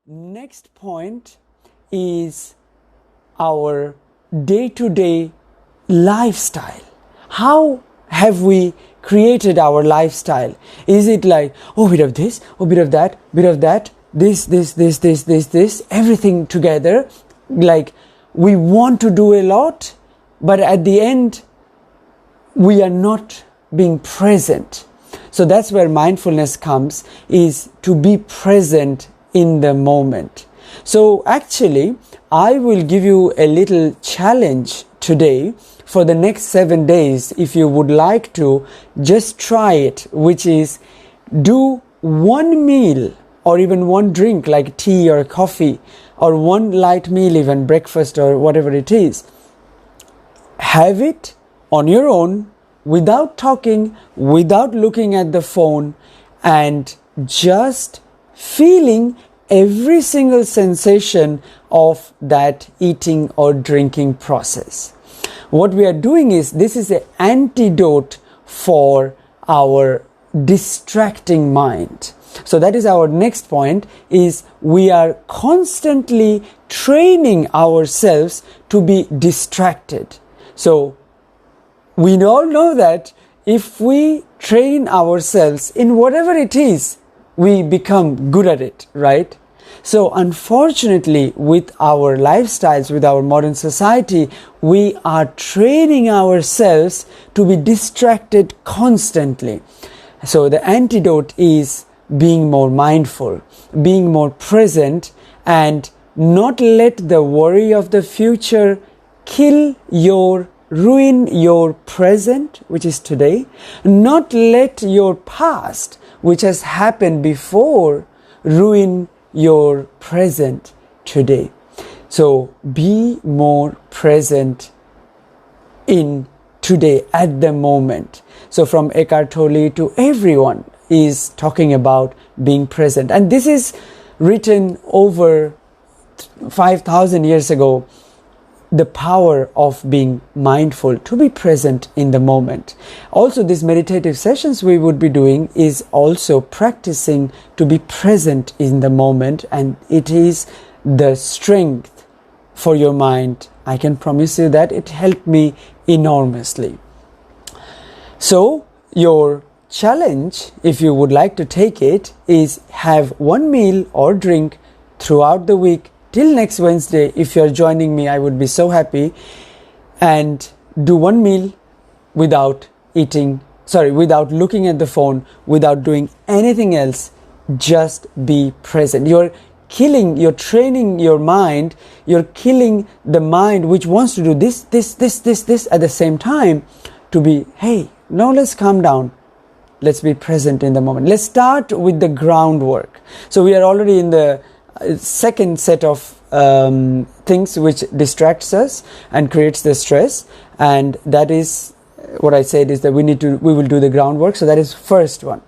Next point is our day-to-day lifestyle. How have we created our lifestyle? Is it like, oh, bit of this, oh, bit of that, this, everything together? Like we want to do a lot, but at the end, we are not being present. So that's where mindfulness comes, is to be present in the moment. So actually, I will give you a little challenge today for the next 7 days. If you would like to, just try it, which is do one meal or even one drink like tea or coffee, or one light meal, even breakfast or whatever it is. Have it on your own, without talking, without looking at the phone, and just feeling every single sensation of that eating or drinking process. What we are doing is, this is an antidote for our distracting mind. So that is our next point, is we are constantly training ourselves to be distracted. So we all know that if we train ourselves in whatever it is, we become good at it, right? So unfortunately, with our lifestyles, with our modern society, we are training ourselves to be distracted constantly. So the antidote is being more mindful, being more present, and not let the worry of the future ruin your present, which is today. Not let your past, which has happened before, ruin your present today. So be more present in today, at the moment. So from Eckhart Tolle to everyone is talking about being present. And this is written over 5,000 years ago. The power of being mindful, to be present in the moment. Also, these meditative sessions we would be doing is also practicing to be present in the moment, and it is the strength for your mind. I can promise you that it helped me enormously. So, your challenge, if you would like to take it, is have one meal or drink throughout the week. Till next Wednesday, if you're joining me, I would be so happy. And do one meal without looking at the phone, without doing anything else. Just be present. You're training your mind, you're killing the mind which wants to do this at the same time, to be, hey, now let's calm down. Let's be present in the moment. Let's start with the groundwork. So we are already in the second set of things which distracts us and creates the stress, and that is what I said, is that we will do the groundwork. So that is first one.